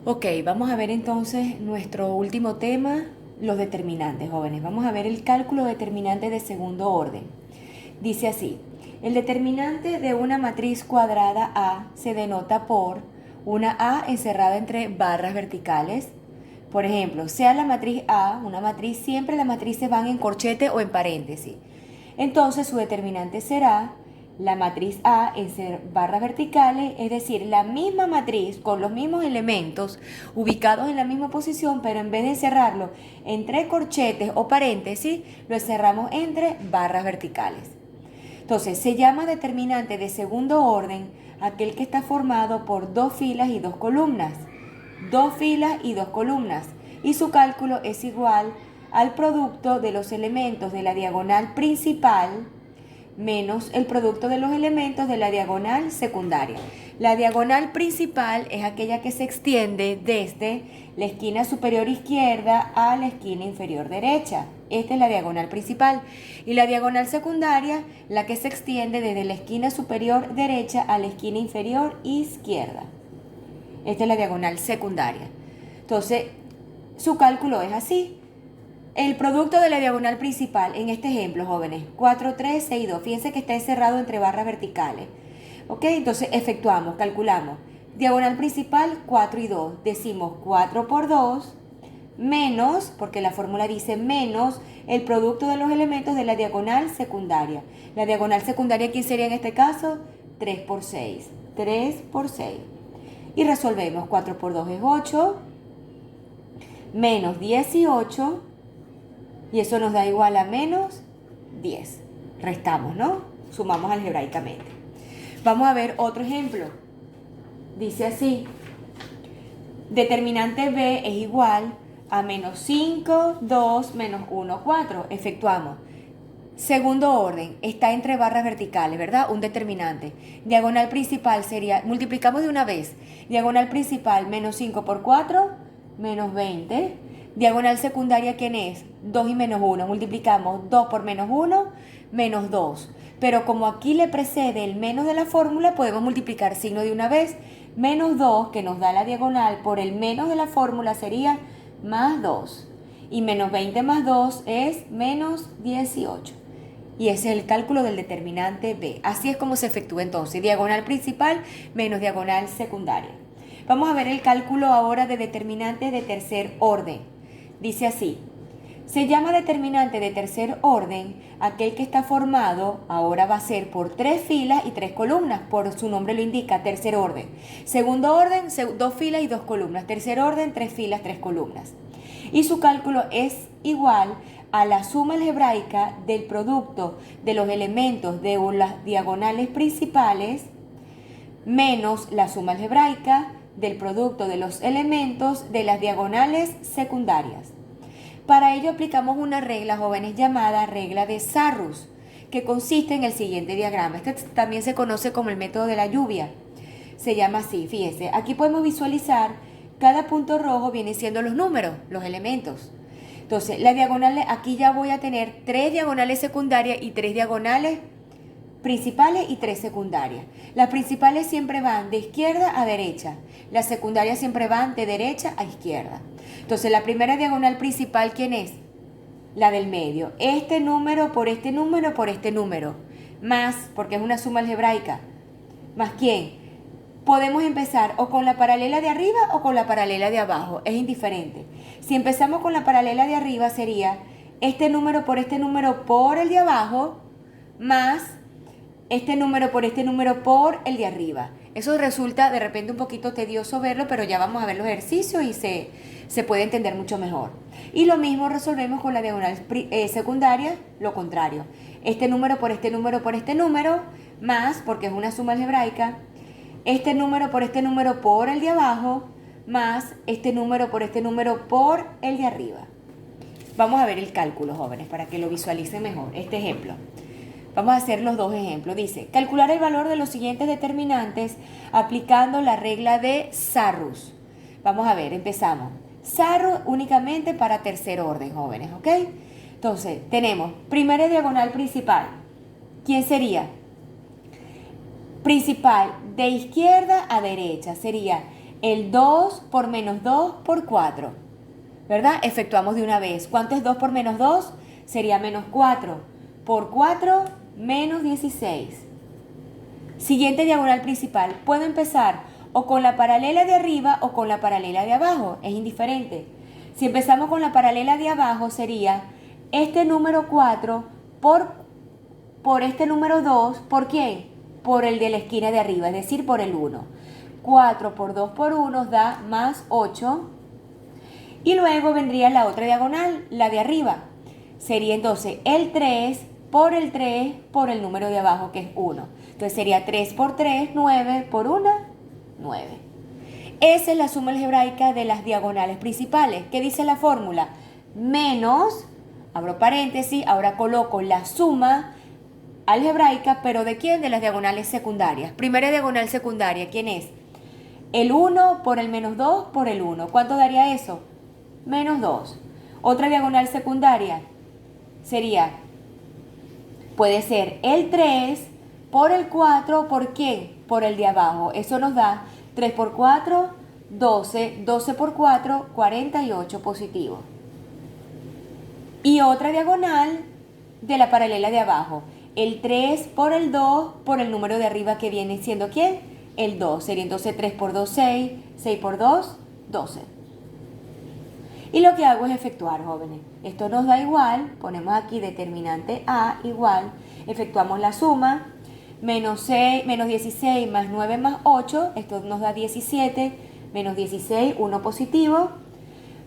Ok, vamos a ver entonces nuestro último tema, los determinantes, jóvenes. Vamos a ver el cálculo determinante de segundo orden. Dice así, el determinante de una matriz cuadrada A se denota por una A encerrada entre barras verticales. Por ejemplo, sea la matriz A, una matriz, siempre las matrices van en corchete o en paréntesis. Entonces su determinante será la matriz A en barras verticales, es decir, la misma matriz con los mismos elementos ubicados en la misma posición, pero en vez de encerrarlo entre corchetes o paréntesis, lo encerramos entre barras verticales. Entonces, se llama determinante de segundo orden aquel que está formado por dos filas y dos columnas. Dos filas y dos columnas. Y su cálculo es igual al producto de los elementos de la diagonal principal menos el producto de los elementos de la diagonal secundaria. La diagonal principal es aquella que se extiende desde la esquina superior izquierda a la esquina inferior derecha. Esta es la diagonal principal. Y la diagonal secundaria, la que se extiende desde la esquina superior derecha a la esquina inferior izquierda. Esta es la diagonal secundaria. Entonces, su cálculo es así. El producto de la diagonal principal, en este ejemplo, jóvenes, 4, 3, 6, 2. Fíjense que está encerrado entre barras verticales. ¿Ok? Entonces efectuamos, calculamos. Diagonal principal, 4 y 2. Decimos 4 por 2 menos, porque la fórmula dice menos, el producto de los elementos de la diagonal secundaria. La diagonal secundaria, ¿quién sería en este caso? 3 por 6. 3 por 6. Y resolvemos. 4 por 2 es 8. Menos 18. Y eso nos da igual a menos 10. Restamos, ¿no? Sumamos algebraicamente. Vamos a ver otro ejemplo. Dice así. Determinante B es igual a menos 5, 2, menos 1, 4. Efectuamos. Segundo orden, está entre barras verticales, ¿verdad? Un determinante. Diagonal principal sería, multiplicamos de una vez. Diagonal principal, menos 5 por 4, menos 20. Diagonal secundaria, ¿quién es? 2 y menos 1. Multiplicamos 2 por menos 1, menos 2. Pero como aquí le precede el menos de la fórmula, podemos multiplicar signo de una vez. Menos 2, que nos da la diagonal, por el menos de la fórmula sería más 2. Y menos 20 más 2 es menos 18. Y ese es el cálculo del determinante B. Así es como se efectúa entonces. Diagonal principal menos diagonal secundaria. Vamos a ver el cálculo ahora de determinantes de tercer orden. Dice así, se llama determinante de tercer orden aquel que está formado, ahora va a ser por 3 filas y 3 columnas, por su nombre lo indica, tercer orden. Segundo orden, 2 filas y 2 columnas. Tercer orden, 3 filas, 3 columnas. Y su cálculo es igual a la suma algebraica del producto de los elementos de las diagonales principales menos la suma algebraica del producto de los elementos de las diagonales secundarias. Para ello aplicamos una regla, jóvenes, llamada regla de Sarrus, que consiste en el siguiente diagrama. Este también se conoce como el método de la lluvia. Se llama así, fíjense. Aquí podemos visualizar, cada punto rojo viene siendo los números, los elementos. Entonces, la diagonal, aquí ya voy a tener 3 diagonales secundarias y 3 diagonales principales y 3 secundarias. Las principales siempre van de izquierda a derecha. Las secundarias siempre van de derecha a izquierda. Entonces, la primera diagonal principal, ¿quién es? La del medio. Este número por este número por este número. Más, porque es una suma algebraica. ¿Más quién? Podemos empezar o con la paralela de arriba o con la paralela de abajo. Es indiferente. Si empezamos con la paralela de arriba, sería este número por el de abajo, más este número por el de arriba. Eso resulta de repente un poquito tedioso verlo, pero ya vamos a ver los ejercicios y se puede entender mucho mejor. Y lo mismo resolvemos con la diagonal secundaria, lo contrario. Este número por este número, más, porque es una suma algebraica, este número por el de abajo, más este número por el de arriba. Vamos a ver el cálculo, jóvenes, para que lo visualicen mejor. Este ejemplo. Vamos a hacer los dos ejemplos. Dice, calcular el valor de los siguientes determinantes aplicando la regla de Sarrus. Vamos a ver, empezamos. Sarrus únicamente para tercer orden, jóvenes, ¿ok? Entonces, tenemos primera diagonal principal. ¿Quién sería? Principal de izquierda a derecha. Sería el 2 por menos 2 por 4, ¿verdad? Efectuamos de una vez. ¿Cuánto es 2 por menos 2? Sería menos 4. Por 4, menos 16. Siguiente diagonal principal. Puedo empezar o con la paralela de arriba o con la paralela de abajo. Es indiferente. Si empezamos con la paralela de abajo sería este número 4 por este número 2. ¿Por quién? Por el de la esquina de arriba, es decir, por el 1. 4 por 2 por 1 da más 8. Y luego vendría la otra diagonal, la de arriba. Sería entonces el 3 por el número de abajo, que es 1. Entonces sería 3 por 3, 9 por 1, 9. Esa es la suma algebraica de las diagonales principales. ¿Qué dice la fórmula? Menos, abro paréntesis, ahora coloco la suma algebraica, pero ¿de quién? De las diagonales secundarias. Primera diagonal secundaria, ¿quién es? El 1 por el menos 2 por el 1. ¿Cuánto daría eso? Menos 2. Otra diagonal secundaria sería, puede ser el 3 por el 4, ¿por quién? Por el de abajo. Eso nos da 3 por 4, 12, 12 por 4, 48 positivo. Y otra diagonal de la paralela de abajo. El 3 por el 2 por el número de arriba, que viene siendo ¿quién? El 2. Sería entonces 3 por 2, 6, 6 por 2, 12. Y lo que hago es efectuar, jóvenes. Esto nos da igual, ponemos aquí determinante A igual, efectuamos la suma, menos 16 más 9 más 8, esto nos da 17, menos 16, 1 positivo.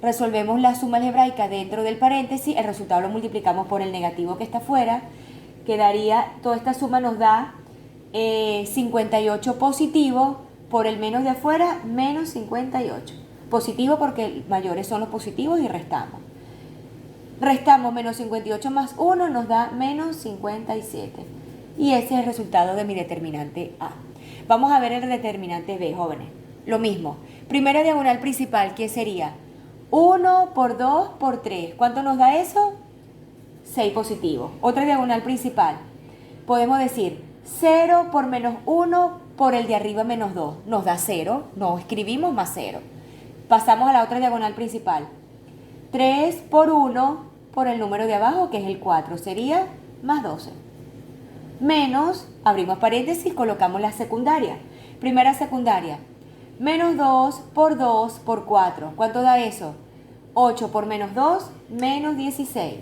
Resolvemos la suma algebraica dentro del paréntesis, el resultado lo multiplicamos por el negativo que está afuera, quedaría, toda esta suma nos da 58 positivo, por el menos de afuera, menos 58. Positivo porque mayores son los positivos y restamos. Restamos menos 58 más 1 nos da menos 57. Y ese es el resultado de mi determinante A. Vamos a ver el determinante B, jóvenes. Lo mismo. Primera diagonal principal, ¿qué sería? 1 por 2 por 3. ¿Cuánto nos da eso? 6 positivo. Otra diagonal principal. Podemos decir 0 por menos 1 por el de arriba menos 2. Nos da 0. No escribimos más 0. Pasamos a la otra diagonal principal. 3 por 1 por el número de abajo, que es el 4. Sería más 12. Menos, abrimos paréntesis, colocamos la secundaria. Primera secundaria. Menos 2 por 4. ¿Cuánto da eso? 8 por menos 2, menos 16.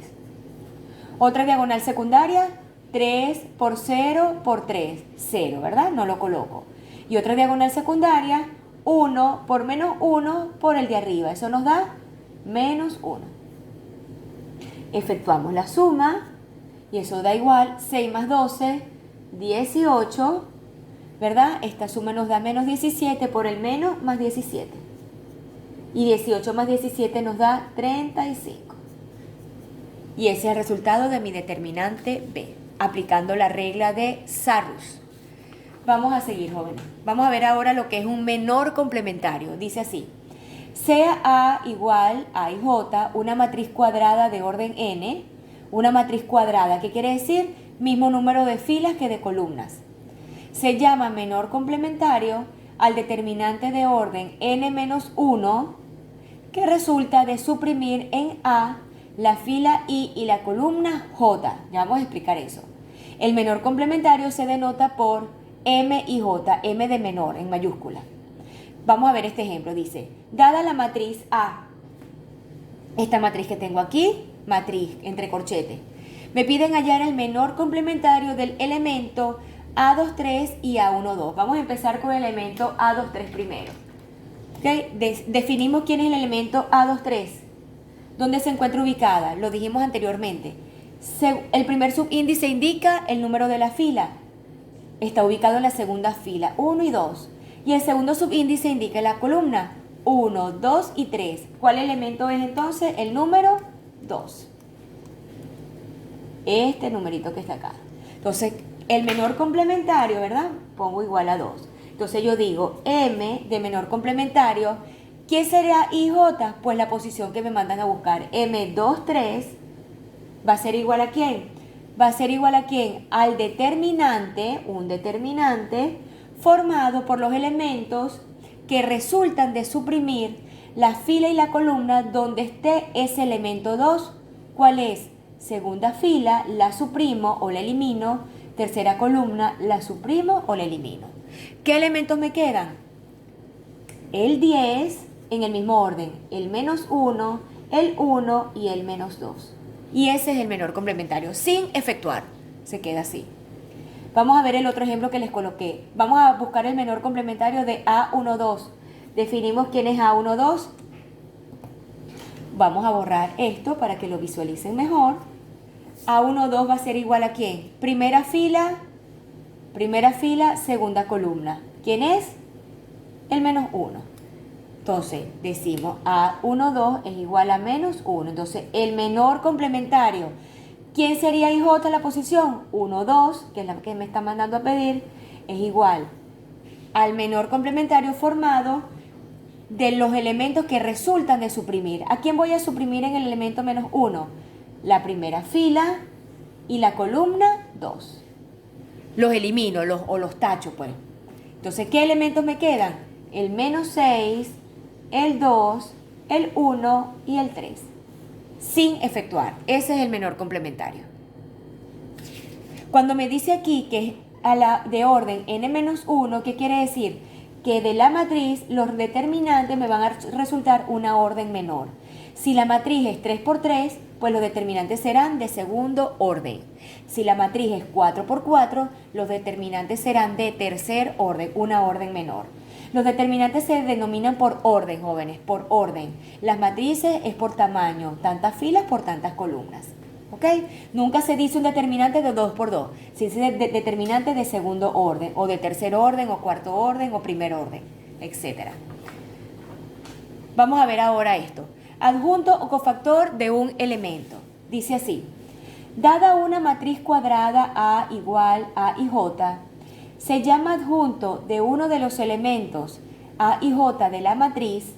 Otra diagonal secundaria. 3 por 0 por 3. 0, ¿verdad? No lo coloco. Y otra diagonal secundaria. 1 por menos 1 por el de arriba. Eso nos da menos 1. Efectuamos la suma y eso da igual. 6 más 12, 18, ¿verdad? Esta suma nos da menos 17 por el menos más 17. Y 18 más 17 nos da 35. Y ese es el resultado de mi determinante B, aplicando la regla de Sarrus. Vamos a seguir, jóvenes. Vamos a ver ahora lo que es un menor complementario. Dice así. Sea A igual a y J una matriz cuadrada de orden n, una matriz cuadrada, ¿qué quiere decir? Mismo número de filas que de columnas. Se llama menor complementario al determinante de orden n-1 que resulta de suprimir en A la fila I y la columna J. Ya vamos a explicar eso. El menor complementario se denota por M y J, M de menor en mayúscula. Vamos a ver este ejemplo. Dice, dada la matriz A, esta matriz que tengo aquí, matriz entre corchetes, me piden hallar el menor complementario del elemento A23 y A12. Vamos a empezar con el elemento A23 primero. ¿Okay? Definimos quién es el elemento A23. ¿Dónde se encuentra ubicada? Lo dijimos anteriormente. El primer subíndice indica el número de la fila. Está ubicado en la segunda fila, 1 y 2. Y el segundo subíndice indica la columna, 1, 2 y 3. ¿Cuál elemento es entonces? El número 2. Este numerito que está acá. Entonces, el menor complementario, ¿verdad? Pongo igual a 2. Entonces yo digo, M de menor complementario, ¿qué sería IJ? Pues la posición que me mandan a buscar. M23 va a ser igual a ¿quién? Va a ser igual a ¿quién? Al determinante, un determinante formado por los elementos que resultan de suprimir la fila y la columna donde esté ese elemento 2. ¿Cuál es? Segunda fila, la suprimo o la elimino. Tercera columna, la suprimo o la elimino. ¿Qué elementos me quedan? El 10 en el mismo orden, el menos 1, el 1 y el menos 2. Y ese es el menor complementario, sin efectuar. Se queda así. Vamos a ver el otro ejemplo que les coloqué. Vamos a buscar el menor complementario de A12. Definimos quién es A12. Vamos a borrar esto para que lo visualicen mejor. A12 va a ser igual a ¿quién? Primera fila, segunda columna. ¿Quién es? El menos 1. Entonces, decimos A12 es igual a menos 1. Entonces, el menor complementario. ¿Quién sería IJ en la posición? 1, 2, que es la que me está mandando a pedir, es igual al menor complementario formado de los elementos que resultan de suprimir. ¿A quién voy a suprimir en el elemento menos 1? La primera fila y la columna 2. Los elimino o los tacho, pues. Entonces, ¿qué elementos me quedan? El menos 6, el 2, el 1 y el 3. Sin efectuar. Ese es el menor complementario. Cuando me dice aquí que es de orden n-1, ¿qué quiere decir? Que de la matriz los determinantes me van a resultar una orden menor. Si la matriz es 3×3, pues los determinantes serán de segundo orden. Si la matriz es 4×4, los determinantes serán de tercer orden, una orden menor. Los determinantes se denominan por orden, jóvenes, por orden. Las matrices es por tamaño, tantas filas por tantas columnas. ¿Ok? Nunca se dice un determinante de 2×2, se dice determinante de segundo orden, o de tercer orden, o cuarto orden, o primer orden, etc. Vamos a ver ahora esto. Adjunto o cofactor de un elemento. Dice así: dada una matriz cuadrada A igual a IJ, se llama adjunto de uno de los elementos A y J de la matriz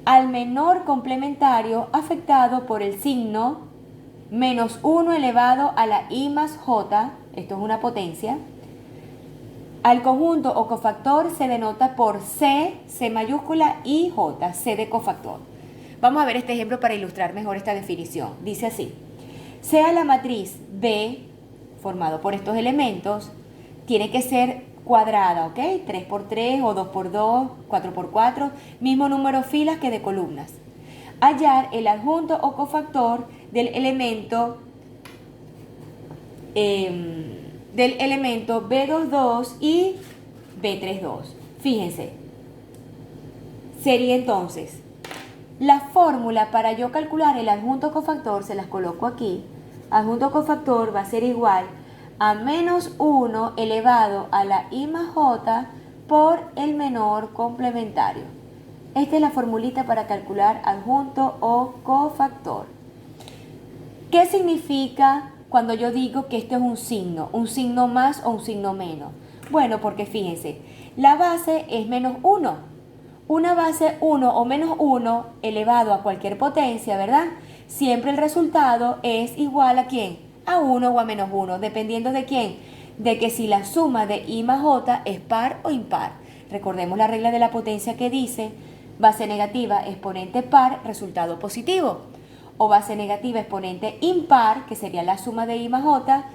al menor complementario afectado por el signo menos 1 elevado a la I más J, esto es una potencia. Al conjunto o cofactor se denota por C, C mayúscula y J, C de cofactor. Vamos a ver este ejemplo para ilustrar mejor esta definición. Dice así: sea la matriz B, formado por estos elementos, tiene que ser cuadrada, ¿ok? 3×3 o 2×2, 4×4, mismo número de filas que de columnas. Hallar el adjunto o cofactor del elemento B22 y B32. Fíjense, sería entonces la fórmula para yo calcular el adjunto cofactor, se las coloco aquí. Adjunto cofactor va a ser igual a menos 1 elevado a la I más J por el menor complementario. Esta es la formulita para calcular adjunto o cofactor. ¿Qué significa cuando yo digo que esto es un signo más o un signo menos? Bueno, porque fíjense, la base es menos 1. Una base 1 o menos 1 elevado a cualquier potencia, ¿verdad? Siempre el resultado es igual a ¿quién? A 1 o a menos 1, dependiendo de quién. De que si la suma de I más J es par o impar. Recordemos la regla de la potencia que dice base negativa, exponente par, resultado positivo. O base negativa, exponente impar, que sería la suma de I más J,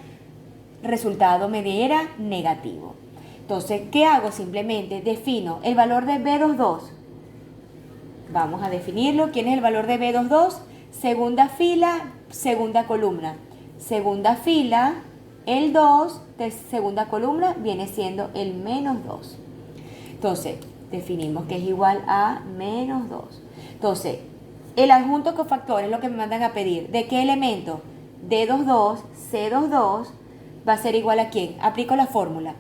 resultado mediera negativo. Entonces, ¿qué hago? Simplemente defino el valor de B22. Vamos a definirlo. ¿Quién es el valor de B22? Segunda fila, segunda columna. Segunda fila, el 2 de segunda columna viene siendo el menos 2. Entonces, definimos que es igual a menos 2. Entonces, el adjunto cofactor es lo que me mandan a pedir. ¿De qué elemento? D22, C22 va a ser igual a ¿quién? Aplico la fórmula.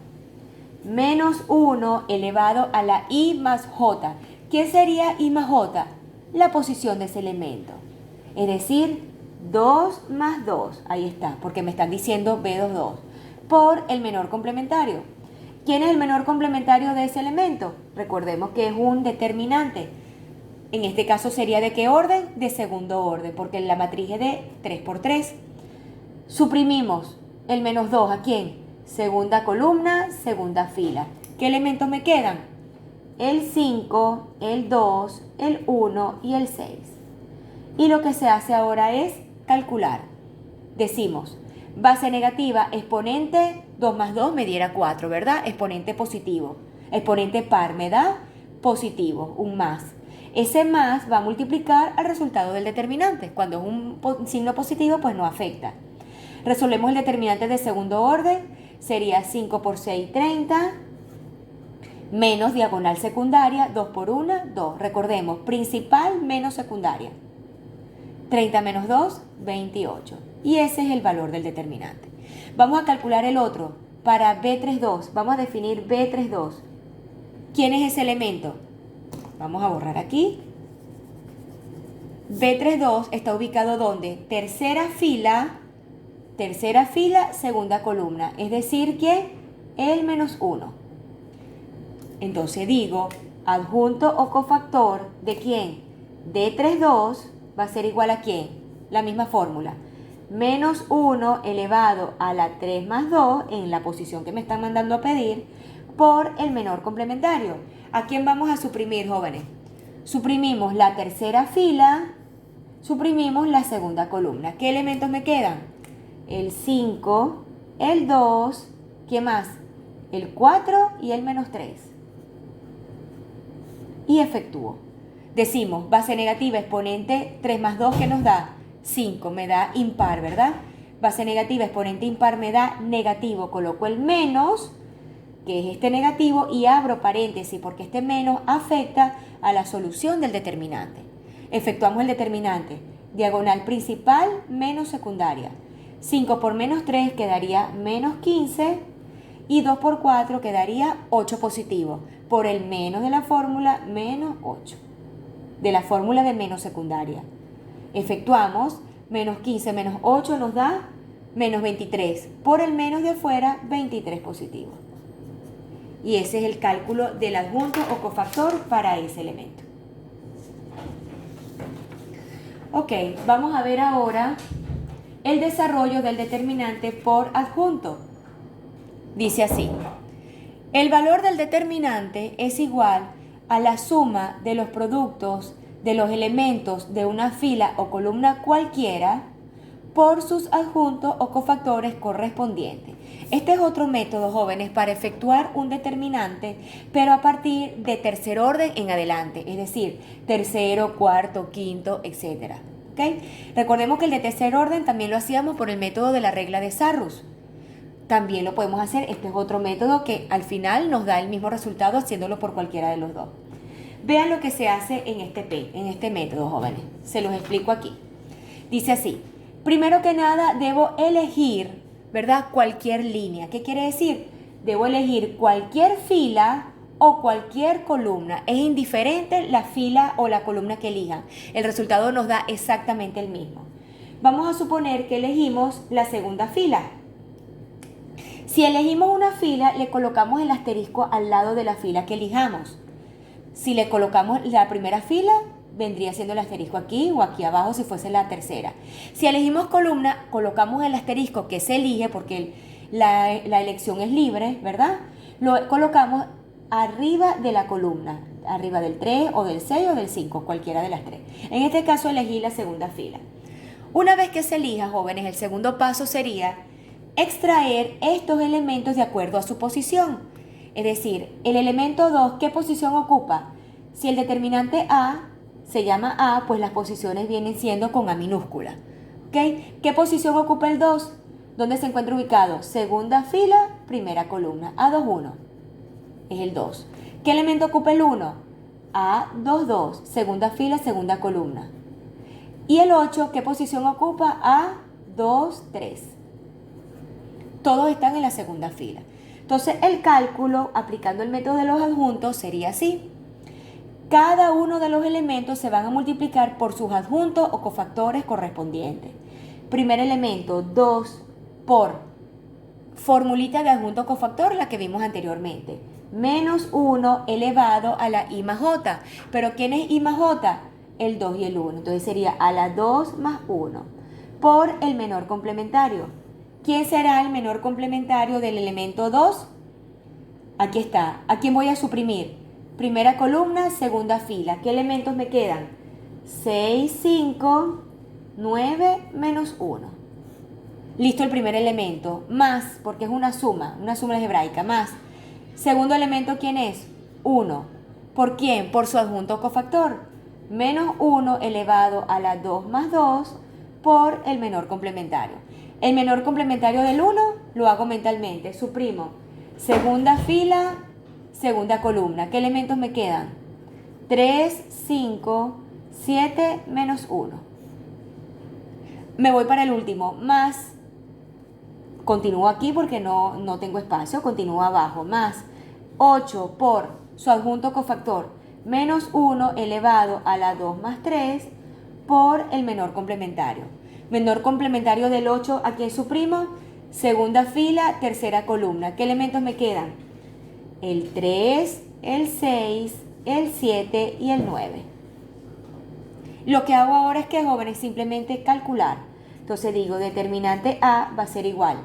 Menos 1 elevado a la I más J. ¿Qué sería I más J? La posición de ese elemento. Es decir, 2 más 2. Ahí está, porque me están diciendo B22. Por el menor complementario. ¿Quién es el menor complementario de ese elemento? Recordemos que es un determinante. En este caso sería ¿de qué orden? De segundo orden, porque la matriz es de 3×3. Suprimimos el menos 2. ¿A quién? Segunda columna, segunda fila. ¿Qué elementos me quedan? el 5, el 2, el 1 y el 6. Y lo que se hace ahora es calcular. Decimos, base negativa, exponente 2 más 2 me diera 4, ¿verdad? Exponente positivo. Exponente par me da positivo, un más. Ese más va a multiplicar al resultado del determinante. Cuando es un signo positivo, pues no afecta. Resolvemos el determinante de segundo orden. Sería 5 por 6, 30. Menos diagonal secundaria, 2 por 1, 2. Recordemos, principal menos secundaria. 30 menos 2, 28. Y ese es el valor del determinante. Vamos a calcular el otro. Para B32, vamos a definir B32. ¿Quién es ese elemento? Vamos a borrar aquí. B32 está ubicado ¿dónde? Tercera fila, segunda columna. Es decir que el menos 1. Entonces digo, adjunto o cofactor ¿de quién? De 32 va a ser igual a ¿quién? La misma fórmula. Menos 1 elevado a la 3 más 2 en la posición que me están mandando a pedir por el menor complementario. ¿A quién vamos a suprimir, jóvenes? Suprimimos la tercera fila, suprimimos la segunda columna. ¿Qué elementos me quedan? El 5, el 2, ¿qué más? El 4 y el menos 3. Y efectúo. Decimos, base negativa, exponente 3 más 2, ¿qué nos da? 5, me da impar, ¿verdad? Base negativa, exponente impar me da negativo. Coloco el menos, que es este negativo, y abro paréntesis porque este menos afecta a la solución del determinante. Efectuamos el determinante. Diagonal principal menos secundaria. 5 por menos 3 quedaría menos 15 y 2 por 4 quedaría 8 positivo. Por el menos de la fórmula, menos 8. De la fórmula de menos secundaria. Efectuamos, menos 15 menos 8 nos da menos 23. Por el menos de afuera, 23 positivo. Y ese es el cálculo del adjunto o cofactor para ese elemento. Ok, vamos a ver ahora el desarrollo del determinante por adjunto. Dice así, el valor del determinante es igual a la suma de los productos de los elementos de una fila o columna cualquiera por sus adjuntos o cofactores correspondientes. Este es otro método, jóvenes, para efectuar un determinante, pero a partir de tercer orden en adelante, es decir, tercero, cuarto, quinto, etc. ¿Okay? Recordemos que el de tercer orden también lo hacíamos por el método de la regla de Sarrus. También lo podemos hacer, este es otro método que al final nos da el mismo resultado haciéndolo por cualquiera de los dos. Vean lo que se hace en este método, jóvenes. Se los explico aquí. Dice así, primero que nada debo elegir, ¿verdad? Cualquier línea. ¿Qué quiere decir? Debo elegir cualquier fila o cualquier columna. Es indiferente la fila o la columna que elijan. El resultado nos da exactamente el mismo. Vamos a suponer que elegimos la segunda fila. Si elegimos una fila, le colocamos el asterisco al lado de la fila que elijamos. Si le colocamos la primera fila, vendría siendo el asterisco aquí o aquí abajo si fuese la tercera. Si elegimos columna, colocamos el asterisco que se elige porque la elección es libre, ¿verdad? Lo colocamos arriba de la columna, arriba del 3 o del 6 o del 5, cualquiera de las tres. En este caso elegí la segunda fila. Una vez que se elija, jóvenes, el segundo paso sería extraer estos elementos de acuerdo a su posición. Es decir, el elemento 2, ¿qué posición ocupa? Si el determinante A se llama A, pues las posiciones vienen siendo con A minúscula. ¿Okay? ¿Qué posición ocupa el 2? ¿Dónde se encuentra ubicado? Segunda fila, primera columna. A21 es el 2. ¿Qué elemento ocupa el 1? A22, segunda fila, segunda columna. Y el 8, ¿qué posición ocupa? A23. Todos están en la segunda fila. Entonces el cálculo aplicando el método de los adjuntos sería así. Cada uno de los elementos se van a multiplicar por sus adjuntos o cofactores correspondientes. Primer elemento, 2 por formulita de adjunto cofactor, la que vimos anteriormente. Menos 1 elevado a la I más J. ¿Pero quién es I más J? El 2 y el 1. Entonces sería a la 2 más 1 por el menor complementario. ¿Quién será el menor complementario del elemento 2? Aquí está. ¿A quién voy a suprimir? primera columna, segunda fila. ¿Qué elementos me quedan? 6, 5, 9 menos 1. Listo el primer elemento. Más, porque es una suma algebraica, más. Segundo elemento, ¿quién es? 1. ¿Por quién? Por su adjunto cofactor. Menos 1 elevado a la 2 más 2 por el menor complementario. El menor complementario del 1 lo hago mentalmente. Suprimo. Segunda fila, segunda columna. ¿Qué elementos me quedan? 3, 5, 7 menos 1. Me voy para el último. Más. Continúo aquí porque no tengo espacio. Continúo abajo. Más 8 por su adjunto cofactor. Menos 1 elevado a la 2 más 3 por el menor complementario. Menor complementario del 8, ¿a quién suprimo? Segunda fila, tercera columna. ¿Qué elementos me quedan? El 3, el 6, el 7 y el 9. Lo que hago ahora es que, jóvenes, simplemente calcular. Entonces digo, determinante A va a ser igual.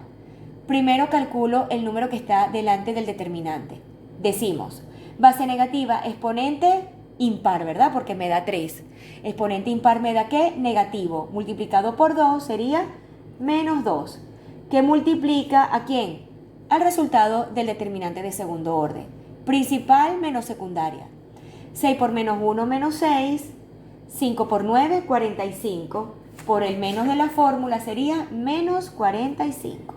Primero calculo el número que está delante del determinante. Decimos, base negativa, exponente impar, ¿verdad? Porque me da 3. Exponente impar me da ¿qué? Negativo. Multiplicado por 2 sería menos 2. ¿Qué multiplica a quién? Al resultado del determinante de segundo orden. Principal menos secundaria. 6 por menos 1 menos 6. 5 por 9, 45. Por el menos de la fórmula sería menos 45.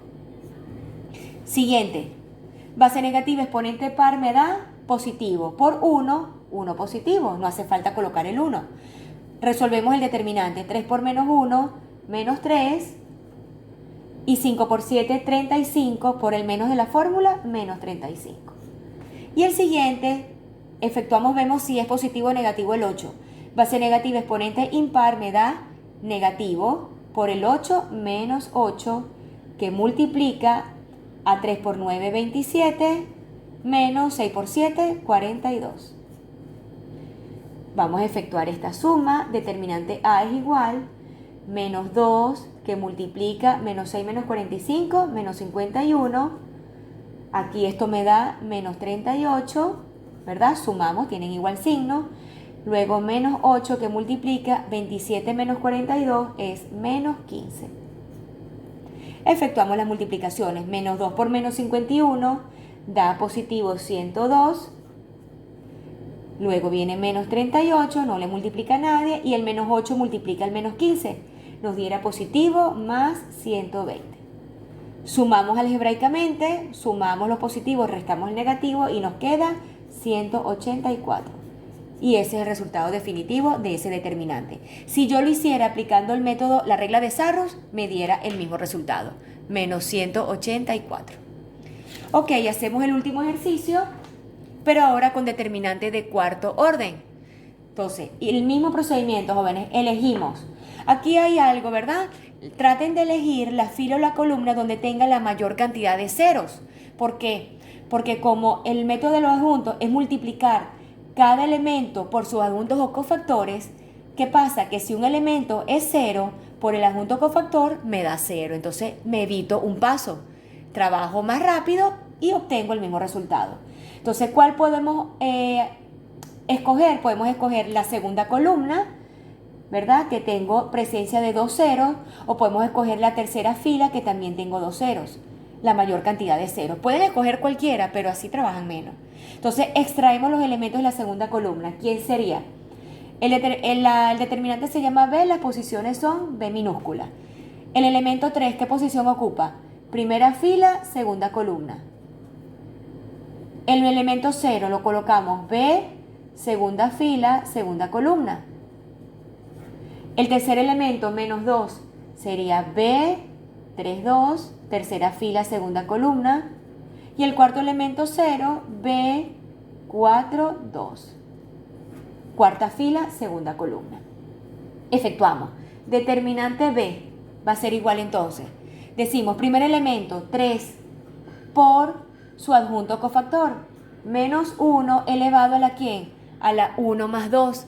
Siguiente. Base negativa, exponente par me da positivo. Por 1, 1 positivo. No hace falta colocar el 1. Resolvemos el determinante. 3 por menos 1, menos 3. Y 5 por 7, 35. Por el menos de la fórmula, menos 35. Y el siguiente, efectuamos, vemos si es positivo o negativo el 8. Base negativa, exponente impar me da negativo. Por el 8, menos 8, que multiplica a 3 por 9, 27, menos 6 por 7, 42. Vamos a efectuar esta suma. Determinante A es igual, menos 2, que multiplica menos 6 menos 45, menos 51. Aquí esto me da menos 38, ¿verdad? Sumamos, tienen igual signo. Luego menos 8 que multiplica 27 menos 42 es menos 15. Efectuamos las multiplicaciones. Menos 2 por menos 51 da positivo 102. Luego viene menos 38, no le multiplica a nadie. Y el menos 8 multiplica el menos 15. Nos diera positivo más 120. Sumamos algebraicamente, sumamos los positivos, restamos el negativo y nos queda 184. Y ese es el resultado definitivo de ese determinante. Si yo lo hiciera aplicando el método, la regla de Sarrus, me diera el mismo resultado, menos 184. Ok, hacemos el último ejercicio, pero ahora con determinante de cuarto orden. Entonces, el mismo procedimiento, jóvenes, elegimos. Aquí hay algo, ¿verdad? Traten de elegir la fila o la columna donde tenga la mayor cantidad de ceros. ¿Por qué? Porque como el método de los adjuntos es multiplicar cada elemento por sus adjuntos o cofactores, ¿qué pasa? Que si un elemento es 0, por el adjunto cofactor me da 0. Entonces me evito un paso. Trabajo más rápido y obtengo el mismo resultado. Entonces, ¿cuál podemos escoger? Podemos escoger la segunda columna, ¿verdad? Que tengo presencia de 2 ceros. O podemos escoger la tercera fila, que también tengo 2 ceros. La mayor cantidad de ceros. Pueden escoger cualquiera, pero así trabajan menos. Entonces, extraemos los elementos de la segunda columna. ¿Quién sería? El determinante se llama B, las posiciones son B minúscula. El elemento 3, ¿qué posición ocupa? Primera fila, segunda columna. El elemento 0 lo colocamos B, segunda fila, segunda columna. El tercer elemento, menos 2, sería B, 3, 2, tercera fila, segunda columna. Y el cuarto elemento 0, B, 4, 2. Cuarta fila, segunda columna. Efectuamos. Determinante B va a ser igual entonces. Decimos, primer elemento, 3 por su adjunto cofactor. Menos 1 elevado a la ¿quién? A la 1 más 2.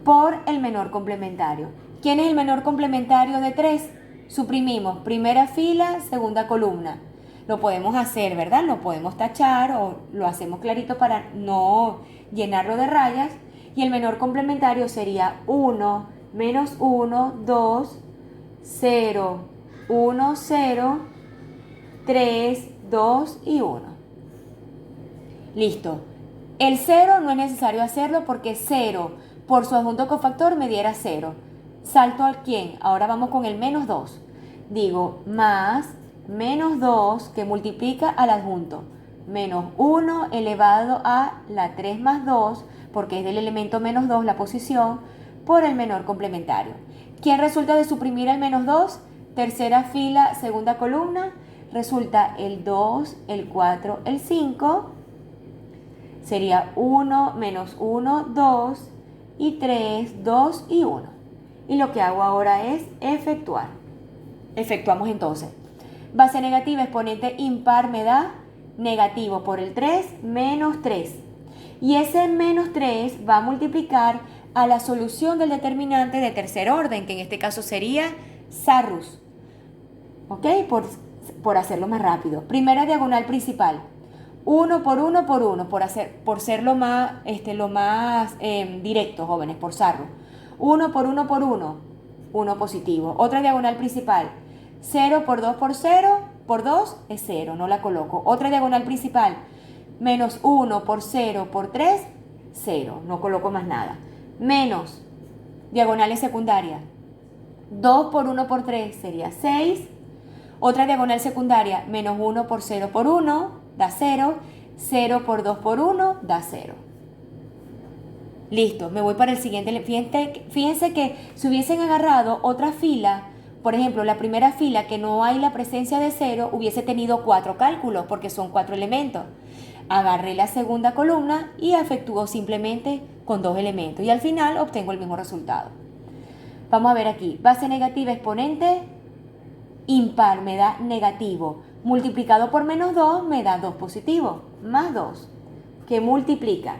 Por el menor complementario. ¿Quién es el menor complementario de 3? Suprimimos primera fila, segunda columna. Lo podemos hacer, ¿verdad? Lo podemos tachar o lo hacemos clarito para no llenarlo de rayas. Y el menor complementario sería 1, menos 1, 2, 0, 1, 0, 3, 2 y 1. Listo. El 0 no es necesario hacerlo porque 0 por su adjunto cofactor me diera 0. Salto al quién. Ahora vamos con el menos 2. Digo más menos 2 que multiplica al adjunto. Menos 1 elevado a la 3 más 2, porque es del elemento menos 2 la posición, por el menor complementario. ¿Quién resulta de suprimir el menos 2? Tercera fila, segunda columna. Resulta el 2, el 4, el 5. Sería 1, menos 1, 2, y 3, 2 y 1. Y lo que hago ahora es efectuar. Efectuamos entonces. Base negativa, exponente impar me da negativo por el 3, menos 3. Y ese menos 3 va a multiplicar a la solución del determinante de tercer orden, que en este caso sería Sarrus. ¿Ok? Por hacerlo más rápido. Primera diagonal principal. 1 por 1 por 1, por ser lo más directo, jóvenes, por Sarrus. 1 por 1 por 1, 1 positivo. Otra diagonal principal. 0 por 2 por 0, por 2 es 0, no la coloco. Otra diagonal principal. Menos 1 por 0 por 3, 0, no coloco más nada. Menos diagonales secundarias. 2 por 1 por 3 sería 6. Otra diagonal secundaria, menos 1 por 0 por 1, da 0. 0 por 2 por 1, da 0. Listo, me voy para el siguiente. Fíjense que si hubiesen agarrado otra fila, por ejemplo, la primera fila que no hay la presencia de 0, hubiese tenido 4 cálculos porque son 4 elementos. Agarré la segunda columna y efectúo simplemente con 2 elementos y al final obtengo el mismo resultado. Vamos a ver aquí, base negativa, exponente impar me da negativo, multiplicado por menos 2 me da 2 positivo, más 2, que multiplica.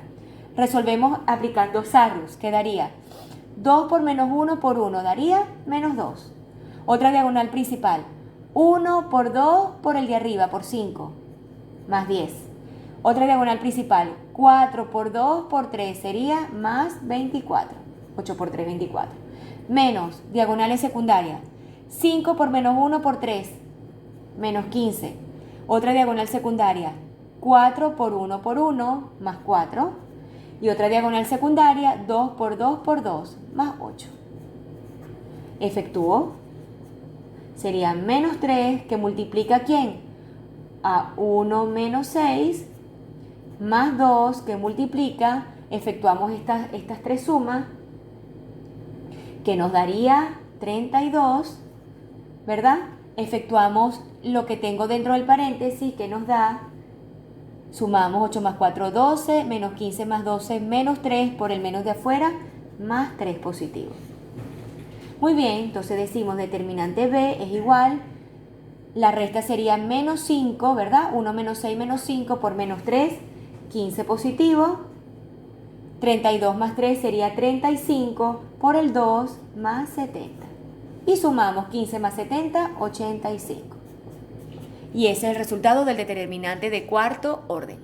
Resolvemos aplicando Sarrus, que daría 2 por menos 1 por 1 daría menos 2. Otra diagonal principal, 1 por 2 por el de arriba, por 5, más 10. Otra diagonal principal, 4 por 2 por 3 sería más 24, 8 por 3, 24. Menos diagonales secundarias, 5 por menos 1 por 3, menos 15. Otra diagonal secundaria, 4 por 1 por 1, más 4. Y otra diagonal secundaria, 2 por 2 por 2, más 8. Efectúo. Sería menos 3, que multiplica ¿a quién? A 1 menos 6, más 2, que multiplica, efectuamos estas tres sumas, que nos daría 32, ¿verdad? Efectuamos lo que tengo dentro del paréntesis, que nos da, sumamos 8 más 4, 12, menos 15 más 12, menos 3 por el menos de afuera, más 3 positivo. Muy bien, entonces decimos determinante B es igual, la resta sería menos 5, ¿verdad? 1 menos 6 menos 5 por menos 3, 15 positivo. 32 más 3 sería 35 por el 2 más 70. Y sumamos 15 más 70, 85. Y ese es el resultado del determinante de cuarto orden.